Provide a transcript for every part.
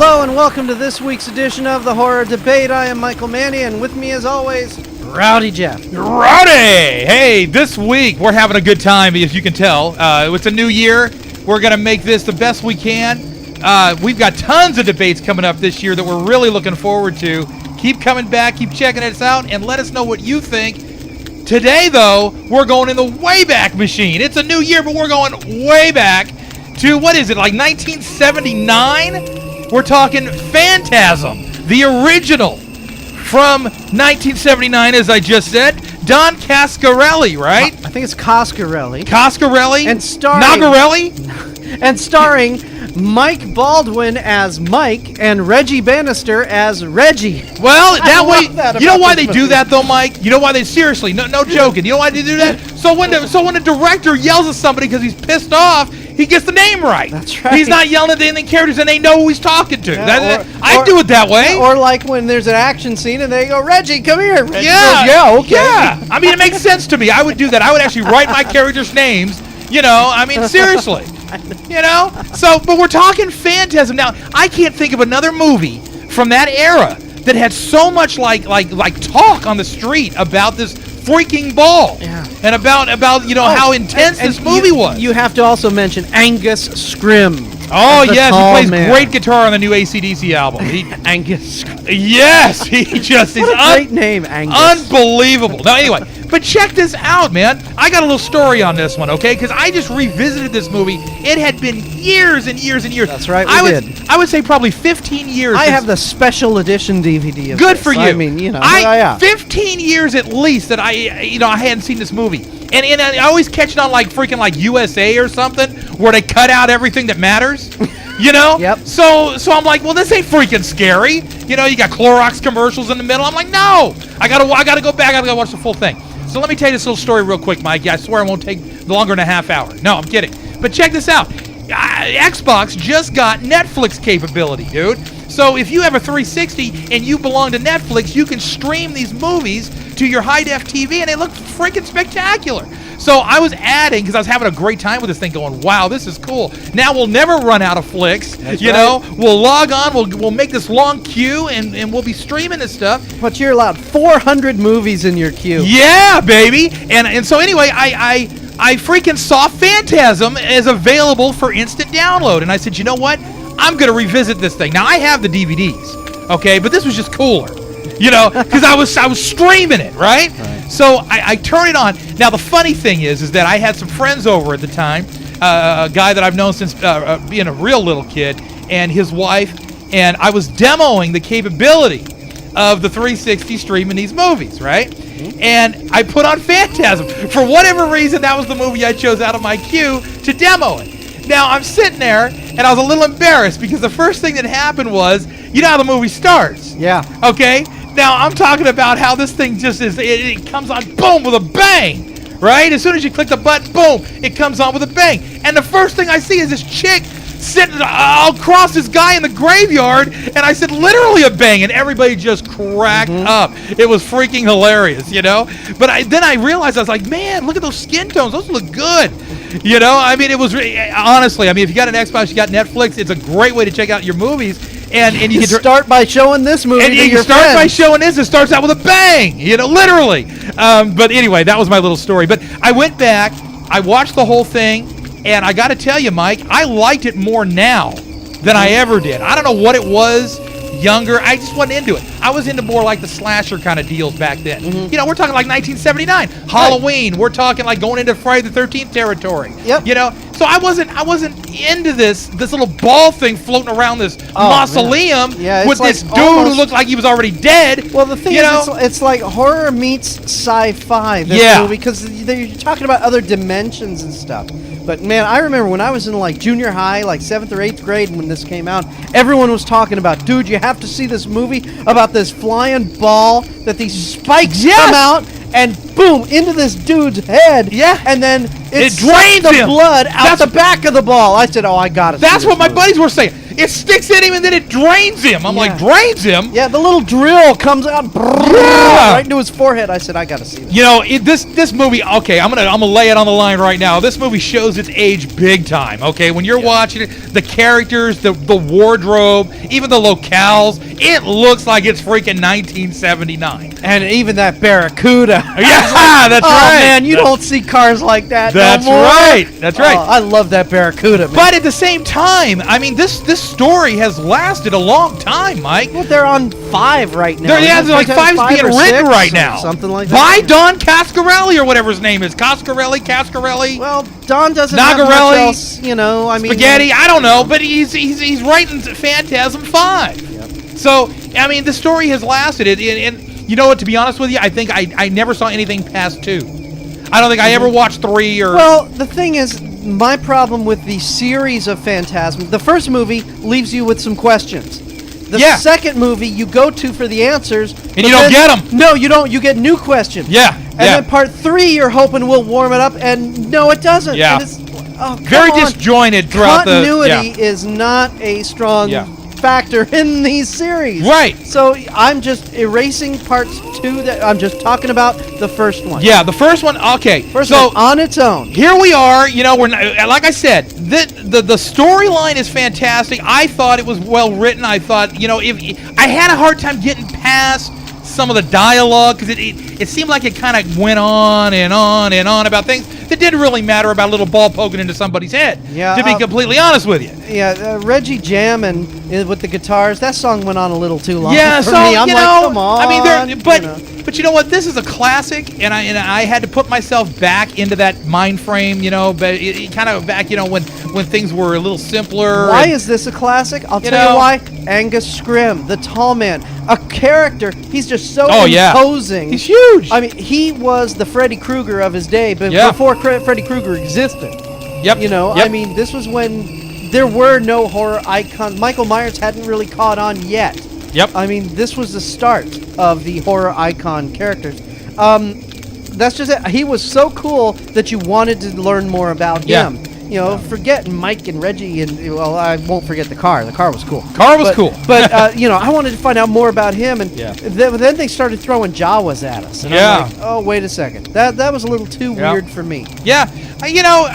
Hello and welcome to this week's edition of the Horror Debate. I am Michael Manny, and with me as always, Rowdy Jeff. Rowdy! Hey, this week we're having a good time, as you can tell. It's a new year. We're going to make this the best we can. We've got tons of debates coming up this year that we're really looking forward to. Keep coming back, keep checking us out, and let us know what you think. Today, though, we're going in the Wayback Machine. It's a new year, but we're going way back to, what is it, like 1979? We're talking Phantasm, the original from 1979, as I just said. Don Coscarelli, right? I think it's Coscarelli. Coscarelli? And starring... Nagarelli? And starring Mike Baldwin as Mike and Reggie Bannister as Reggie. Well, that way, you know why they movie. do that, though, Mike? You know why they, seriously, no joking. You know why they do that? So when the director yells at somebody because he's pissed off, he gets the name right. That's right. He's not yelling at the ending characters and they know who he's talking to. Yeah, I do it that way. Or like when there's an action scene and they go, Reggie, come here. Reggie Yeah. goes, yeah, okay. Yeah. I mean, it makes sense to me. I would do that. I would actually write my characters' names. You know, I mean, seriously. You know? So, but we're talking Phantasm. Now, I can't think of another movie from that era that had so much like talk on the street about this freaking ball. Yeah. And about how intense this movie was. You have to also mention Angus Scrimm. Oh, yes, he plays man. great guitar on the new AC/DC album. Angus Scrimm. Yes, he just is great name, Angus. Unbelievable. Now, anyway, but check this out, man. I got a little story on this one, okay? Because I just revisited this movie. It had been years and years and years. That's right, we did. I would say probably 15 years. I have the special edition DVD of Good this. for you. I mean, you know. 15 years at least that I hadn't seen this movie. And I always catch it on like freaking like USA or something where they cut out everything that matters. You know? Yep. So I'm like, well, this ain't freaking scary. You know, you got Clorox commercials in the middle. I'm like, no. I gotta go back. I gotta watch the full thing. So let me tell you this little story real quick, Mike. I swear it won't take longer than a half hour. No, I'm kidding. But check this out. Xbox just got Netflix capability, dude. So if you have a 360 and you belong to Netflix, you can stream these movies to your high-def TV, and they look freaking spectacular. So I was adding, because I was having a great time with this thing, going, wow, this is cool. Now we'll never run out of flicks. That's you right. know, we'll log on, we'll make this long queue, and we'll be streaming this stuff. But you're allowed 400 movies in your queue. Yeah, baby. And so anyway, I freaking saw Phantasm as available for instant download, and I said, you know what? I'm going to revisit this thing. Now, I have the DVDs, okay? But this was just cooler, you know, because I was streaming it, right? So I turn it on. Now, the funny thing is that I had some friends over at the time, a guy that I've known since being a real little kid, and his wife, and I was demoing the capability of the 360 streaming these movies, right? And I put on Phantasm. For whatever reason, that was the movie I chose out of my queue to demo it. Now, I'm sitting there, and I was a little embarrassed because the first thing that happened was, you know how the movie starts? Yeah. Okay? Now, I'm talking about how this thing just is, it comes on, boom, with a bang, right? As soon as you click the button, boom, it comes on with a bang. And the first thing I see is this chick sitting across this guy in the graveyard, and I said, literally a bang, and everybody just cracked up. It was freaking hilarious, you know? But then I realized, I was like, man, look at those skin tones. Those look good. You know, I mean, it was, honestly, I mean, if you got an Xbox, you got Netflix, it's a great way to check out your movies. And you can start by showing this movie and to you your start friends. by showing this. It starts out with a bang, you know, literally. But anyway, that was my little story. But I went back, I watched the whole thing, and I got to tell you, Mike, I liked it more now than I ever did. I don't know what it was. Younger, I just wasn't into it. I was into more like the slasher kind of deals back then. You know, we're talking like 1979, Halloween. We're talking like going into Friday the 13th territory. Yep. You know, so I wasn't into this little ball thing floating around this mausoleum with like this dude who looked like he was already dead. Well, the thing is, it's like horror meets sci-fi. This movie, because you're talking about other dimensions and stuff. But man, I remember when I was in like junior high, like 7th or 8th grade when this came out, everyone was talking about, dude, you have to see this movie about this flying ball that these spikes come out and boom, into this dude's head. Yeah. And then it drains the him. blood out the back of the ball. I said, oh, I got it. That's what my buddies were saying. It sticks in him and then it drains him. I'm like, drains him? Yeah, the little drill comes out right into his forehead. I said, I gotta see this. You know, this movie. Okay, I'm gonna lay it on the line right now. This movie shows its age big time. Okay, when you're watching it, the characters, the wardrobe, even the locales, it looks like it's freaking 1979. And even that Barracuda. Yeah, that's right. Oh man, you don't see cars like that. That's no more. right. That's right. Oh, I love that Barracuda, man. But at the same time, I mean, this story has lasted a long time, Mike. Well, they're on 5 right now. They're like 5's being written right now. Something like that. By Don Cascarelli or whatever his name is. Cascarelli. Well, Don doesn't Nagarelli, have much else, you know. I mean, Spaghetti. I don't know, but he's writing Phantasm 5. Yep. So I mean, the story has lasted. And you know what? To be honest with you, I think I never saw anything past 2. I don't think I ever watched 3 or. Well, the thing is, my problem with the series of Phantasm, the first movie leaves you with some questions. The second movie you go to for the answers, and you don't get them. No, you don't. You get new questions. Yeah. And then part 3, you're hoping will warm it up, and no, it doesn't. Yeah. And it's, very disjointed throughout Continuity is not a strong factor in these series. Right. So I'm just erasing parts 2. That I'm just talking about the first one. Yeah, the first one. Okay. First one on its own. Here we are. You know, we're not, like I said, the storyline is fantastic. I thought it was well written. I thought, you know, if I had a hard time getting past some of the dialogue because it seemed like it kind of went on and on and on about things that didn't really matter about a little ball poking into somebody's head. Yeah, to be completely honest with you. Yeah, Reggie jamming with the guitars. That song went on a little too long. Yeah, for so me. I'm you like, know, come on. I mean, but you know what? This is a classic, and I had to put myself back into that mind frame. You know, but it kind of back. You know, when things were a little simpler. Why is this a classic? I'll tell you why. Angus Scrimm, the tall man, a character. He's just so imposing. He's huge. I mean, he was the Freddy Krueger of his day, but before Freddy Krueger existed. Yep. You know, I mean, this was when there were no horror icons. Michael Myers hadn't really caught on yet. Yep. I mean, this was the start of the horror icon characters. That's just it. He was so cool that you wanted to learn more about him. You know, forget Mike and Reggie, and well, I won't forget the car. The car was cool. Cool. But you know, I wanted to find out more about him, and then they started throwing Jawas at us. And I'm like, oh, wait a second. That was a little too weird for me. Yeah. You know,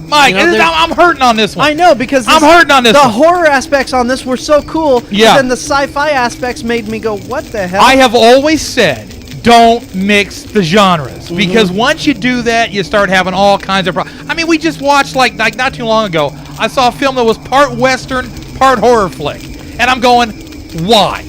Mike, you know, I'm hurting on this one. I know, because I'm hurting on this one. The horror aspects on this were so cool. Yeah. But then the sci-fi aspects made me go, what the hell? I have always said, don't mix the genres, because once you do that, you start having all kinds of problems. I mean, we just watched, like not too long ago, I saw a film that was part Western, part horror flick. And I'm going, why?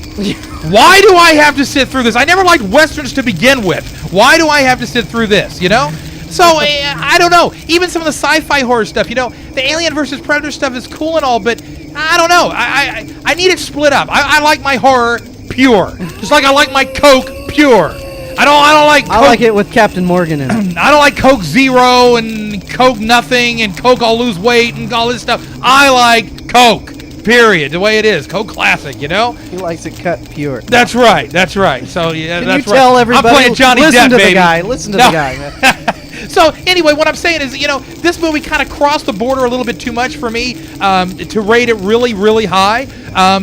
Why do I have to sit through this? I never liked Westerns to begin with. Why do I have to sit through this, you know? So, I don't know. Even some of the sci-fi horror stuff, you know, the Alien versus Predator stuff is cool and all, but I don't know. I need it split up. I like my horror pure. Just like I like my Coke pure. I don't like Coke. I like it with Captain Morgan in it. I don't like Coke Zero and Coke Nothing and Coke I'll lose weight and all this stuff. I like Coke. Period. The way it is. Coke Classic, you know? He likes it cut pure. That's right. That's right. So, yeah, Can that's you tell everybody? I'm playing Johnny Listen Depp, to baby. the guy. Listen to the guy, man. So, anyway, what I'm saying is, you know, this movie kind of crossed the border a little bit too much for me to rate it really, really high.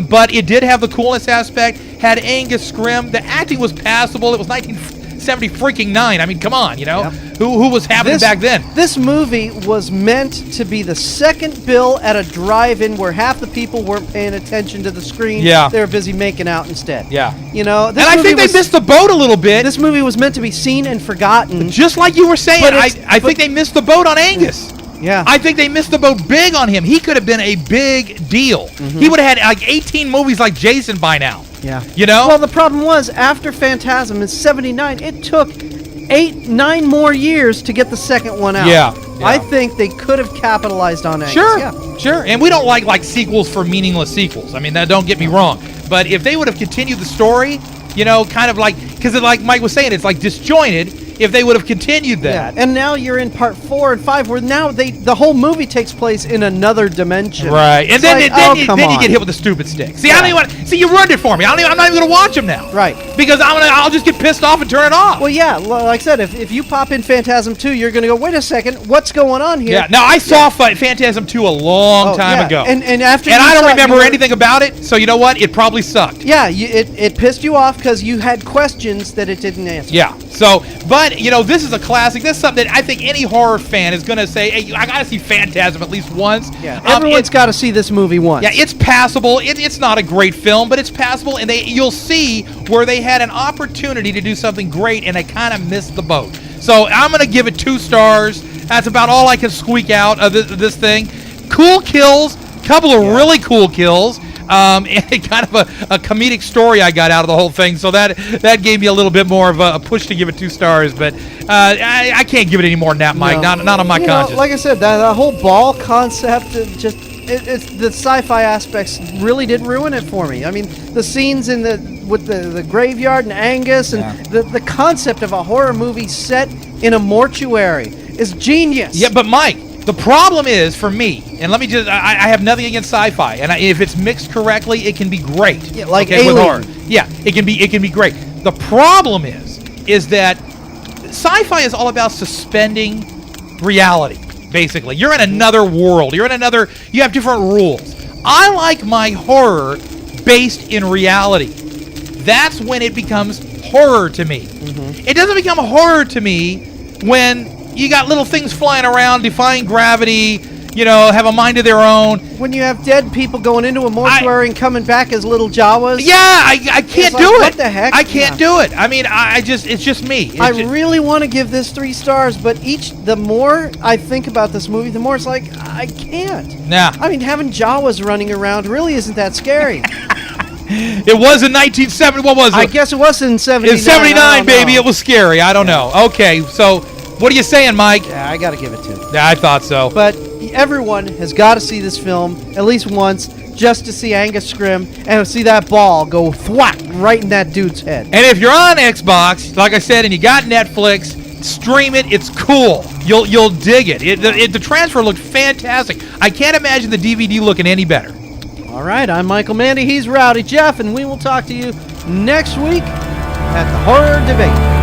But it did have the coolness aspect, had Angus Scrimm. The acting was passable. It was 1979. I mean, come on, you know? Yep. Who was happening back then? This movie was meant to be the second bill at a drive-in where half the people weren't paying attention to the screen. Yeah. They were busy making out instead. Yeah. You know, and I think they missed the boat a little bit. This movie was meant to be seen and forgotten. Just like you were saying, I think they missed the boat on Angus. Yeah. I think they missed the boat big on him. He could have been a big deal. He would have had like 18 movies like Jason by now. Yeah. You know? Well, the problem was, after Phantasm in 79, it took 9 more years to get the second one out. Yeah. I think they could have capitalized on Angus. Sure. And we don't like sequels for meaningless sequels. I mean, don't get me wrong. But if they would have continued the story, you know, kind of like, because like Mike was saying, it's like disjointed. If they would have continued that. Yeah, and now you're in part 4 and 5, where now the whole movie takes place in another dimension. Right, and it's then like, you get hit with a stupid stick. See, I don't even want. See, you ruined it for me. I'm not even going to watch them now. Right. because I'll just get pissed off and turn it off. Well, yeah, like I said, if you pop in Phantasm 2, you're going to go, wait a second, what's going on here? Yeah. Now I saw Phantasm 2 a long time ago, and after I don't remember anything about it. So you know what? It probably sucked. Yeah, it pissed you off because you had questions that it didn't answer. Yeah. So, but you know, this is a classic. This is something that I think any horror fan is going to say, "Hey, I got to see Phantasm at least once." Yeah. Everyone's got to see this movie once. Yeah, it's passable. It's not a great film, but it's passable, and you'll see where they had an opportunity to do something great, and they kind of missed the boat. So I'm going to give it 2 stars. That's about all I can squeak out of this thing. Cool kills, couple of really cool kills. And kind of a comedic story I got out of the whole thing, so that gave me a little bit more of a push to give it 2 stars. But I can't give it any more than that, Mike. No. Not on my conscience. Like I said, that whole ball concept, it's the sci-fi aspects really did ruin it for me. I mean, the scenes with the graveyard and Angus and the concept of a horror movie set in a mortuary is genius. Yeah, but Mike, the problem is for me, and let me just, I have nothing against sci-fi, and if it's mixed correctly, it can be great. Yeah, like Alien. Alien. With horror. Yeah, it can be great. The problem is that sci-fi is all about suspending reality. Basically, you're in another world. You have different rules. I like my horror based in reality. That's when it becomes horror to me. It doesn't become horror to me when you got little things flying around, defying gravity, have a mind of their own. When you have dead people going into a mortuary and coming back as little Jawas. Yeah, I can't do it. What the heck? I can't do it. I mean, it's just me. I really want to give this 3 stars, but the more I think about this movie, the more it's like, I can't. Nah. I mean, having Jawas running around really isn't that scary. It was in 1970. What was it? I guess it was in 79. In 79, baby. It was scary. I don't know. Okay, so what are you saying, Mike? Yeah, I got to give it 2. Yeah, I thought so. But everyone has got to see this film at least once just to see Angus Scrimm and see that ball go thwack right in that dude's head. And if you're on Xbox, like I said, and you got Netflix, stream it. It's cool. You'll dig it. The transfer looked fantastic. I can't imagine the DVD looking any better. All right, I'm Michael Mandy. He's Rowdy Jeff, and we will talk to you next week at the Horror Debate.